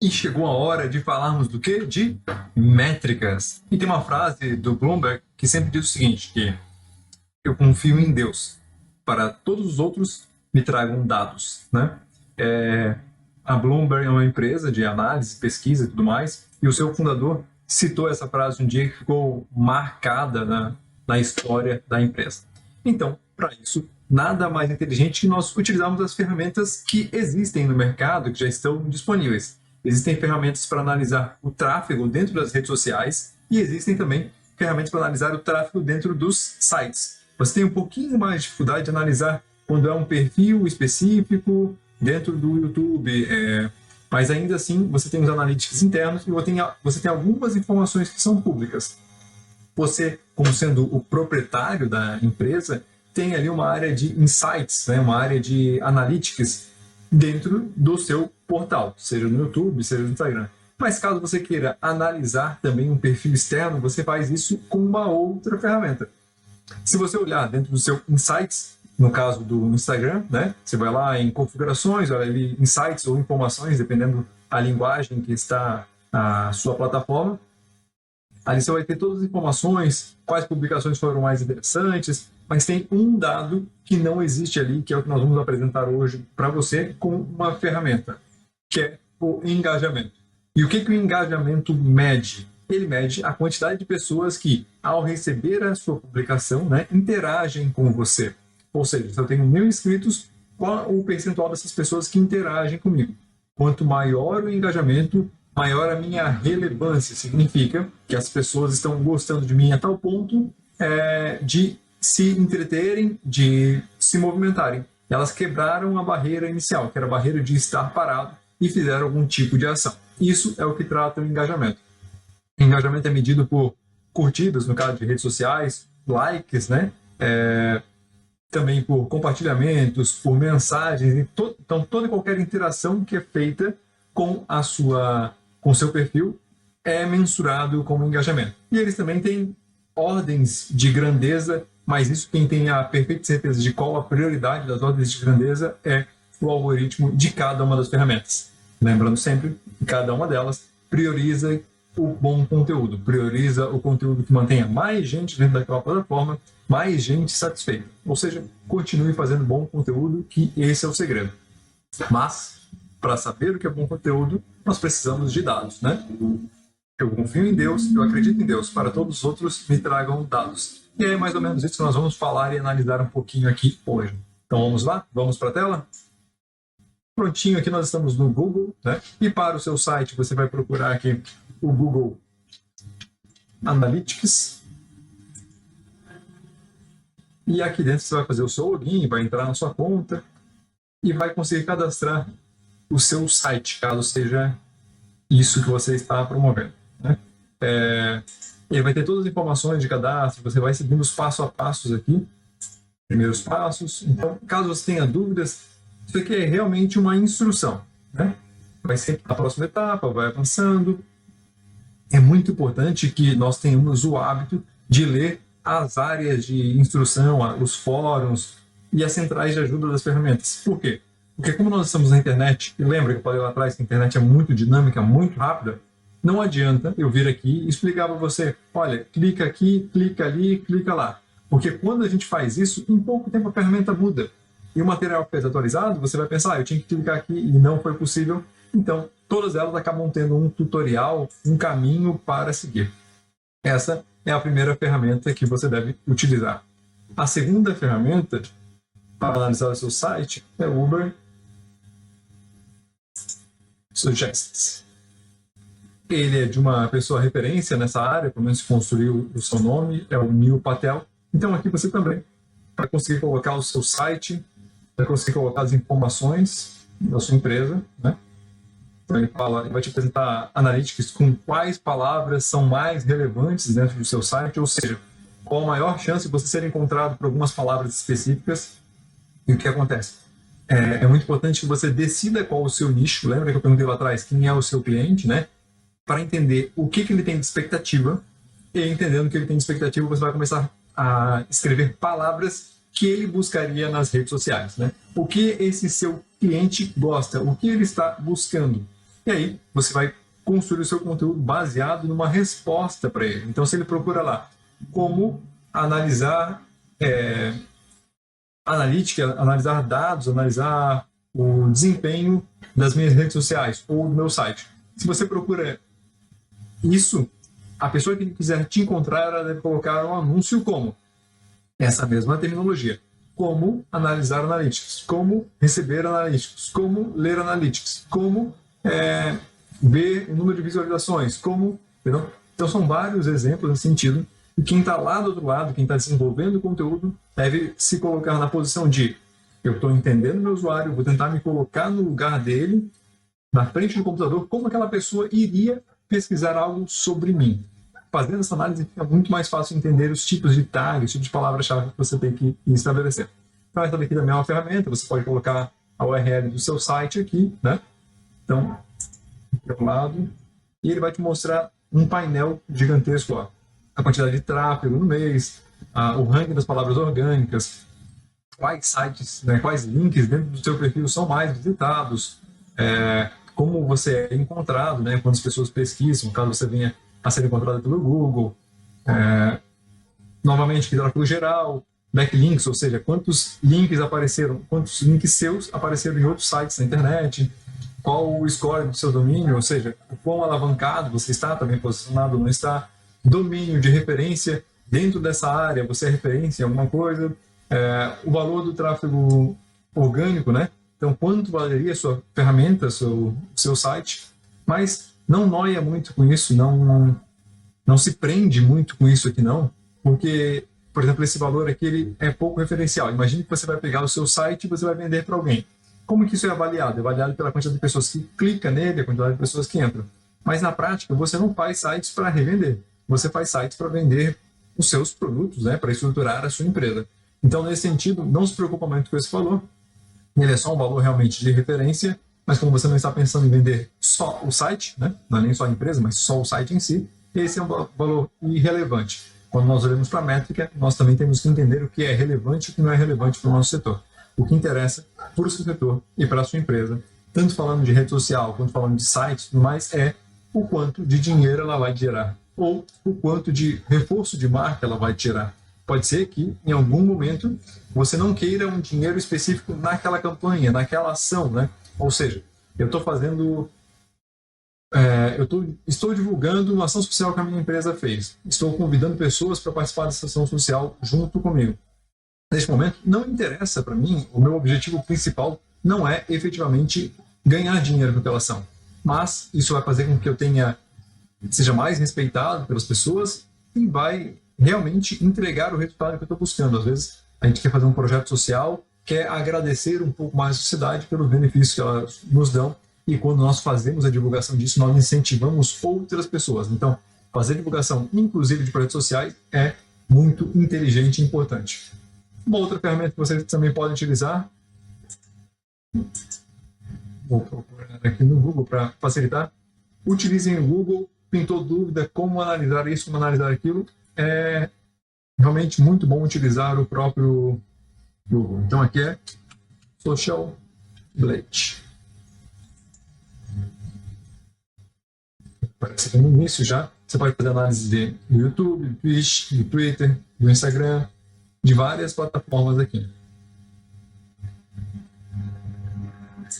E chegou a hora de falarmos do quê? De métricas. E tem uma frase do Bloomberg que sempre diz o seguinte, que eu confio em Deus. Para todos os outros, me tragam dados, né? A Bloomberg é uma empresa de análise, pesquisa e tudo mais, e o seu fundador citou essa frase um dia que ficou marcada na história da empresa. Então, para isso, nada mais inteligente que nós utilizarmos as ferramentas que existem no mercado, que já estão disponíveis. Existem ferramentas para analisar o tráfego dentro das redes sociais e existem também ferramentas para analisar o tráfego dentro dos sites. Você tem um pouquinho mais de dificuldade de analisar quando é um perfil específico dentro do YouTube, mas ainda assim você tem os analytics internos e você tem algumas informações que são públicas. Você, como sendo o proprietário da empresa, tem ali uma área de insights, né, uma área de analytics dentro do seu portal, seja no YouTube, seja no Instagram. Mas caso você queira analisar também um perfil externo, você faz isso com uma outra ferramenta. Se você olhar dentro do seu Insights, no caso do Instagram, né, você vai lá em configurações, olha ali Insights ou informações, dependendo da linguagem que está a sua plataforma. Ali você vai ter todas as informações, quais publicações foram mais interessantes, mas tem um dado que não existe ali, que é o que nós vamos apresentar hoje para você com uma ferramenta, que é o engajamento. E o que o engajamento mede? Ele mede a quantidade de pessoas que, ao receber a sua publicação, né, interagem com você. Ou seja, se eu tenho 1.000 inscritos, qual o percentual dessas pessoas que interagem comigo? Quanto maior o engajamento, maior a minha relevância. Significa que as pessoas estão gostando de mim a tal ponto de se entreterem, de se movimentarem. Elas quebraram a barreira inicial, que era a barreira de estar parado, e fizeram algum tipo de ação. Isso é o que trata o engajamento. O engajamento é medido por curtidas, no caso de redes sociais, likes, né? Também por compartilhamentos, por mensagens, então toda e qualquer interação que é feita com o seu perfil é mensurado como engajamento. E eles também têm ordens de grandeza, mas isso quem tem a perfeita certeza de qual a prioridade das ordens de grandeza é o algoritmo de cada uma das ferramentas. Lembrando sempre que cada uma delas prioriza o bom conteúdo, prioriza o conteúdo que mantenha mais gente dentro daquela plataforma, mais gente satisfeita. Ou seja, continue fazendo bom conteúdo, que esse é o segredo. Mas, para saber o que é bom conteúdo, nós precisamos de dados, né? Eu confio em Deus, eu acredito em Deus. Para todos os outros, me tragam dados. E é mais ou menos isso que nós vamos falar e analisar um pouquinho aqui hoje. Então vamos lá? Vamos para a tela? Prontinho, aqui nós estamos no Google, né? E para o seu site, você vai procurar aqui o Google Analytics. E aqui dentro você vai fazer o seu login, vai entrar na sua conta e vai conseguir cadastrar o seu site, caso seja isso que você está promovendo, né? Ele vai ter todas as informações de cadastro, você vai seguindo os passo a passos aqui, primeiros passos. Então, caso você tenha dúvidas, isso aqui é realmente uma instrução, né? Vai ser a próxima etapa, vai avançando. É muito importante que nós tenhamos o hábito de ler as áreas de instrução, os fóruns e as centrais de ajuda das ferramentas. Por quê? Porque como nós estamos na internet, e lembra que eu falei lá atrás que a internet é muito dinâmica, muito rápida, não adianta eu vir aqui e explicar para você, olha, clica aqui, clica ali, clica lá. Porque quando a gente faz isso, em pouco tempo a ferramenta muda. E o material que foi atualizado, você vai pensar, eu tinha que clicar aqui e não foi possível. Então, todas elas acabam tendo um tutorial, um caminho para seguir. Essa é a primeira ferramenta que você deve utilizar. A segunda ferramenta para analisar o seu site é o Uber Suggests. Ele é de uma pessoa referência nessa área, pelo menos construiu o seu nome, é o Neil Patel. Então aqui você também vai conseguir colocar o seu site, vai conseguir colocar as informações da sua empresa, né? Então ele vai te apresentar analytics com quais palavras são mais relevantes dentro do seu site, ou seja, qual a maior chance de você ser encontrado por algumas palavras específicas. E o que acontece? É muito importante que você decida qual o seu nicho. Lembra que eu perguntei lá atrás quem é o seu cliente, né? Para entender o que ele tem de expectativa, e entendendo o que ele tem de expectativa, você vai começar a escrever palavras que ele buscaria nas redes sociais, né? O que esse seu cliente gosta, o que ele está buscando. E aí você vai construir o seu conteúdo baseado numa resposta para ele. Então, se ele procura lá como analisar analítica, analisar dados, analisar o desempenho das minhas redes sociais ou do meu site. Se você procura isso, a pessoa que quiser te encontrar, ela deve colocar um anúncio como essa mesma terminologia. Como analisar analytics, como receber analytics, como ler analytics, como ver o número de visualizações, como... Entendeu? Então são vários exemplos nesse sentido. E quem está lá do outro lado, quem está desenvolvendo o conteúdo, deve se colocar na posição de eu estou entendendo meu usuário, vou tentar me colocar no lugar dele, na frente do computador, como aquela pessoa iria pesquisar algo sobre mim. Fazendo essa análise, fica muito mais fácil entender os tipos de tags, os tipos de palavras-chave que você tem que estabelecer. Então, essa daqui também é uma ferramenta, você pode colocar a URL do seu site aqui, né? Então, aqui ao lado, e ele vai te mostrar um painel gigantesco, ó. A quantidade de tráfego no mês, o ranking das palavras orgânicas, quais sites, né, quais links dentro do seu perfil são mais visitados, como você é encontrado, né, quando as pessoas pesquisam, caso você venha a ser encontrado pelo Google, novamente, tráfego geral, backlinks, ou seja, quantos links apareceram, quantos links seus apareceram em outros sites na internet, qual o score do seu domínio, ou seja, o quão alavancado você está, também posicionado ou não está, domínio de referência dentro dessa área, você é referência em alguma coisa, o valor do tráfego orgânico, né? Então, quanto valeria a sua ferramenta, seu site, mas não noia muito com isso, não se prende muito com isso aqui não, porque, por exemplo, esse valor aqui ele é pouco referencial. Imagine que você vai pegar o seu site e você vai vender para alguém. Como que isso é avaliado? É avaliado pela quantidade de pessoas que clicam nele, a quantidade de pessoas que entram. Mas na prática, você não faz sites para revender. Você faz sites para vender os seus produtos, né, para estruturar a sua empresa. Então, nesse sentido, não se preocupa muito com esse valor. Ele é só um valor realmente de referência, mas como você não está pensando em vender só o site, né, não é nem só a empresa, mas só o site em si, esse é um valor irrelevante. Quando nós olhamos para a métrica, nós também temos que entender o que é relevante e o que não é relevante para o nosso setor. O que interessa para o seu setor e para a sua empresa, tanto falando de rede social quanto falando de sites, tudo mais, é o quanto de dinheiro ela vai gerar ou o quanto de reforço de marca ela vai tirar. Pode ser que, em algum momento, você não queira um dinheiro específico naquela campanha, naquela ação, né? Ou seja, eu estou fazendo... estou divulgando uma ação social que a minha empresa fez. Estou convidando pessoas para participar dessa ação social junto comigo. Neste momento, não interessa para mim, o meu objetivo principal não é efetivamente ganhar dinheiro com aquela ação, mas isso vai fazer com que eu seja mais respeitado pelas pessoas e vai realmente entregar o resultado que eu estou buscando. Às vezes, a gente quer fazer um projeto social, quer agradecer um pouco mais a sociedade pelos benefícios que elas nos dão, e quando nós fazemos a divulgação disso, nós incentivamos outras pessoas. Então, fazer divulgação, inclusive de projetos sociais, é muito inteligente e importante. Uma outra ferramenta que vocês também podem utilizar, vou procurar aqui no Google para facilitar, utilizem o Google. Pintou dúvida como analisar isso, como analisar aquilo, é realmente muito bom utilizar o próprio Google. Então aqui é Social Blade. Aparece aqui no início já. Você pode fazer análise do YouTube, do Twitch, do Twitter, do Instagram, de várias plataformas aqui.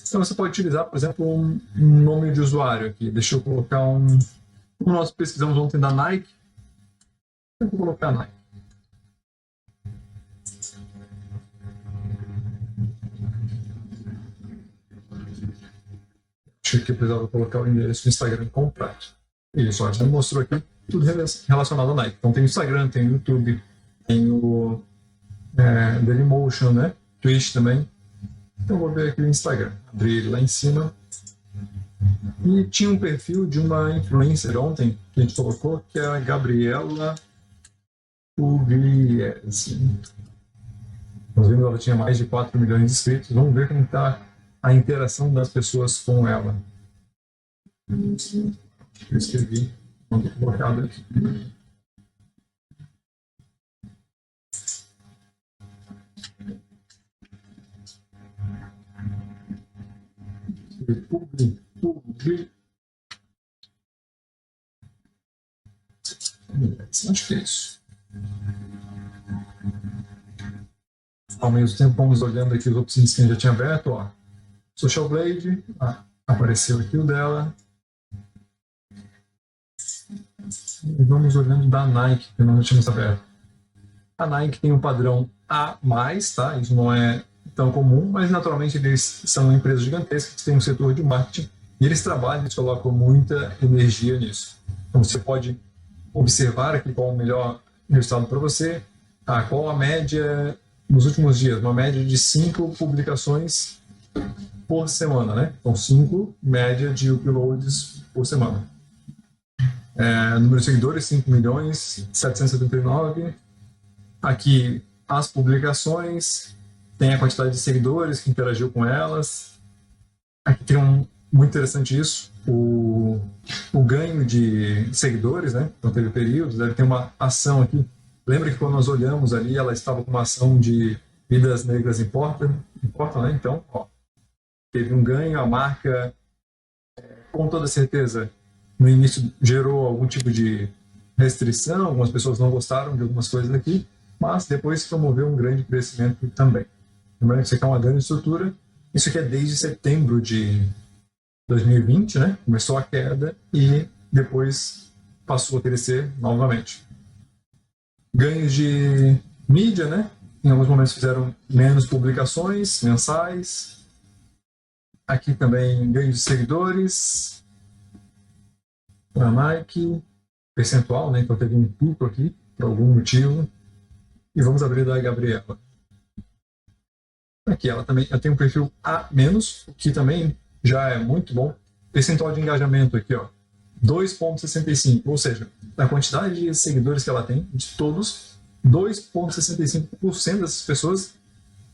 Então você pode utilizar, por exemplo, um nome de usuário aqui. Deixa eu colocar como nós pesquisamos ontem da Nike, eu vou colocar Nike. Achei que eu precisava colocar o endereço do Instagram completo. Isso, já mostrou aqui tudo relacionado ao Nike. Então tem o Instagram, tem o YouTube, tem o Dailymotion, né? Twitch também. Então vou ver aqui o Instagram. Abrir ele lá em cima. E tinha um perfil de uma influencer ontem que a gente colocou, que é a Gabriela Pugliese. Nós vimos que ela tinha mais de 4 milhões de inscritos. Vamos ver como está a interação das pessoas com ela. Eu escrevi, vou colocar aqui. Acho que é isso. Ao mesmo tempo, vamos olhando aqui os outros índices que a gente já tinha aberto. Ó. Social Blade, apareceu aqui o dela. E vamos olhando da Nike, que nós não tínhamos aberto. A Nike tem um padrão A+, tá? Isso não é tão comum, mas naturalmente eles são empresas gigantescas que têm um setor de marketing e eles trabalham, eles colocam muita energia nisso. Então você pode observar aqui qual é o melhor resultado para você. Qual a média nos últimos dias? Uma média de 5 publicações por semana, né? Então 5 média de uploads por semana. Número de seguidores, 5.779.000. Aqui as publicações, tem a quantidade de seguidores que interagiu com elas. Aqui tem muito interessante isso, o ganho de seguidores, né? Então teve períodos, deve ter uma ação aqui. Lembra que quando nós olhamos ali, ela estava com uma ação de vidas negras importa, né? Então, ó, teve um ganho, a marca, com toda certeza, no início gerou algum tipo de restrição, algumas pessoas não gostaram de algumas coisas aqui, mas depois promoveu um grande crescimento também. Lembrando que isso aqui é uma grande estrutura, isso aqui é desde setembro de 2020, né? Começou a queda e depois passou a crescer novamente. Ganhos de mídia, né? Em alguns momentos fizeram menos publicações mensais. Aqui também ganho de seguidores para a Nike, percentual, né? Então teve um pico aqui por algum motivo. E vamos abrir da Gabriela. Aqui ela tem um perfil A-, que também já é muito bom. Percentual de engajamento aqui, ó, 2,65, ou seja, a quantidade de seguidores que ela tem, de todos, 2,65% dessas pessoas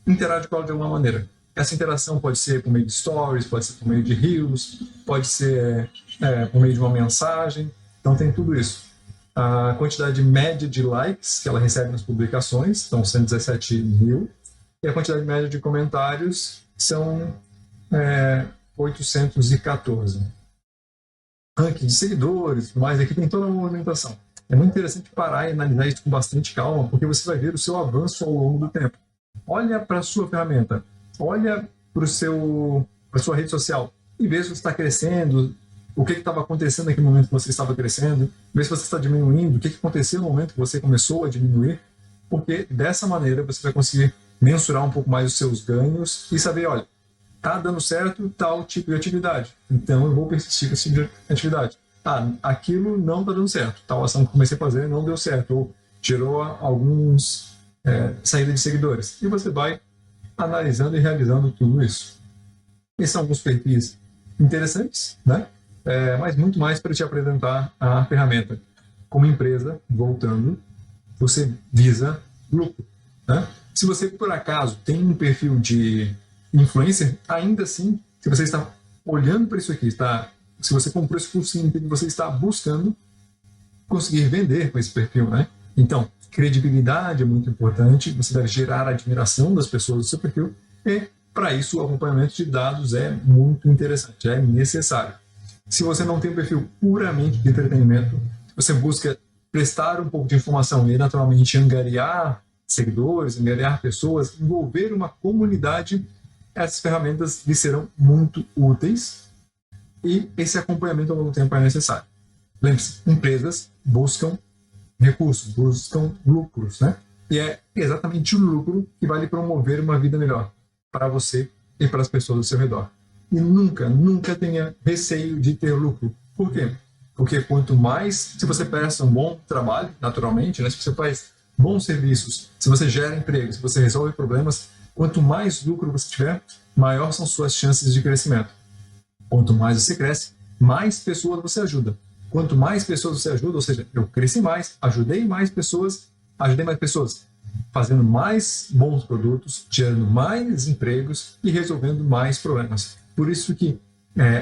interagem com ela de alguma maneira. Essa interação pode ser por meio de stories, pode ser por meio de reels, pode ser por meio de uma mensagem, então tem tudo isso. A quantidade média de likes que ela recebe nas publicações, então 117.000, e a quantidade média de comentários são 814. Ranking de seguidores, mas aqui tem toda a movimentação. É muito interessante parar e analisar isso com bastante calma, porque você vai ver o seu avanço ao longo do tempo. Olha para a sua ferramenta, olha para a sua rede social e vê se você está crescendo, o que estava acontecendo naquele momento que você estava crescendo, vê se você está diminuindo, o que aconteceu no momento que você começou a diminuir, porque dessa maneira você vai conseguir mensurar um pouco mais os seus ganhos e saber, olha, está dando certo tal tipo de atividade, então eu vou persistir com esse tipo de atividade. Aquilo não está dando certo, tal ação que comecei a fazer não deu certo, ou gerou alguns saída de seguidores. E você vai analisando e realizando tudo isso. Esses são alguns perfis interessantes, né? Mas muito mais para te apresentar a ferramenta. Como empresa, voltando, você visa lucro, né? Se você, por acaso, tem um perfil de influencer, ainda assim, se você está olhando para isso aqui, se você comprou esse cursinho, você está buscando conseguir vender com esse perfil, né? Então, credibilidade é muito importante, você deve gerar a admiração das pessoas do seu perfil e, para isso, o acompanhamento de dados é muito interessante, é necessário. Se você não tem um perfil puramente de entretenimento, você busca prestar um pouco de informação e, naturalmente, angariar seguidores, angariar pessoas, envolver uma comunidade, essas ferramentas lhe serão muito úteis e esse acompanhamento ao longo do tempo é necessário. Lembre-se, empresas buscam recursos, buscam lucros, né? E é exatamente o lucro que vai lhe promover uma vida melhor para você e para as pessoas ao seu redor. E nunca tenha receio de ter lucro. Por quê? Porque quanto mais, se você presta um bom trabalho, naturalmente, né? Se você faz bons serviços, se você gera emprego, se você resolve problemas, quanto mais lucro você tiver, maior são suas chances de crescimento. Quanto mais você cresce, mais pessoas você ajuda. Quanto mais pessoas você ajuda, ou seja, eu cresci mais, ajudei mais pessoas, fazendo mais bons produtos, gerando mais empregos e resolvendo mais problemas. Por isso que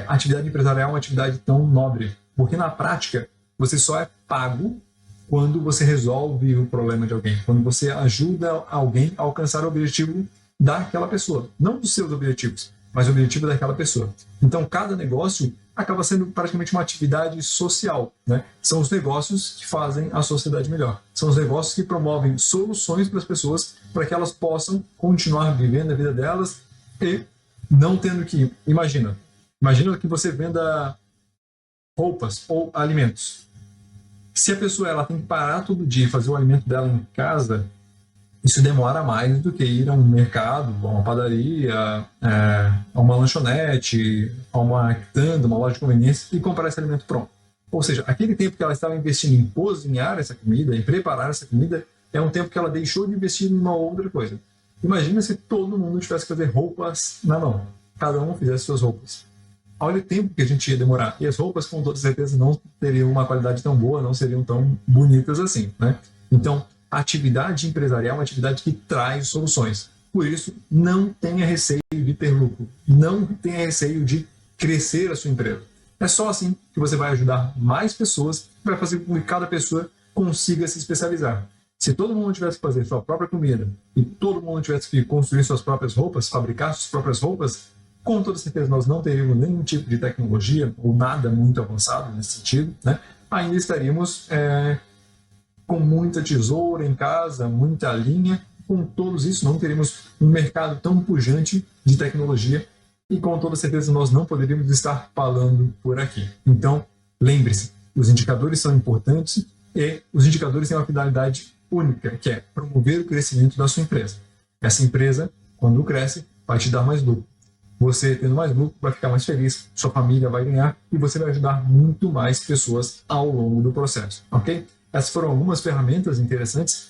a atividade empresarial é uma atividade tão nobre, porque na prática você só é pago quando você resolve o problema de alguém, quando você ajuda alguém a alcançar o objetivo daquela pessoa, não dos seus objetivos, mas o objetivo daquela pessoa. Então, cada negócio acaba sendo praticamente uma atividade social, né? São os negócios que fazem a sociedade melhor. São os negócios que promovem soluções para as pessoas para que elas possam continuar vivendo a vida delas e não tendo que... Imagina que você venda roupas ou alimentos. Se a pessoa ela tem que parar todo dia e fazer o alimento dela em casa, isso demora mais do que ir a um mercado, a uma padaria, a uma lanchonete, a uma quitanda, uma loja de conveniência e comprar esse alimento pronto. Ou seja, aquele tempo que ela estava investindo em cozinhar essa comida, em preparar essa comida, é um tempo que ela deixou de investir em uma outra coisa. Imagina se todo mundo tivesse que fazer roupas na mão. Cada um fizesse suas roupas. Olha o tempo que a gente ia demorar. E as roupas, com toda certeza, não teriam uma qualidade tão boa, não seriam tão bonitas assim, né? Então, a atividade empresarial é uma atividade que traz soluções. Por isso, não tenha receio de ter lucro. Não tenha receio de crescer a sua empresa. É só assim que você vai ajudar mais pessoas, vai fazer com que cada pessoa consiga se especializar. Se todo mundo tivesse que fazer sua própria comida e todo mundo tivesse que construir suas próprias roupas, fabricar suas próprias roupas, com toda certeza nós não teríamos nenhum tipo de tecnologia ou nada muito avançado nesse sentido, né? Ainda estaríamos com muita tesoura em casa, muita linha. Com todos isso, não teríamos um mercado tão pujante de tecnologia e com toda certeza nós não poderíamos estar falando por aqui. Então, lembre-se, os indicadores são importantes e os indicadores têm uma finalidade única, que é promover o crescimento da sua empresa. Essa empresa, quando cresce, vai te dar mais lucro. Você, tendo mais lucro, vai ficar mais feliz, sua família vai ganhar e você vai ajudar muito mais pessoas ao longo do processo, ok? Essas foram algumas ferramentas interessantes.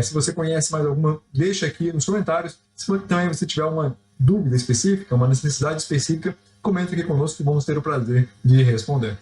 Se você conhece mais alguma, deixa aqui nos comentários. Se também você tiver uma dúvida específica, uma necessidade específica, comenta aqui conosco que vamos ter o prazer de responder.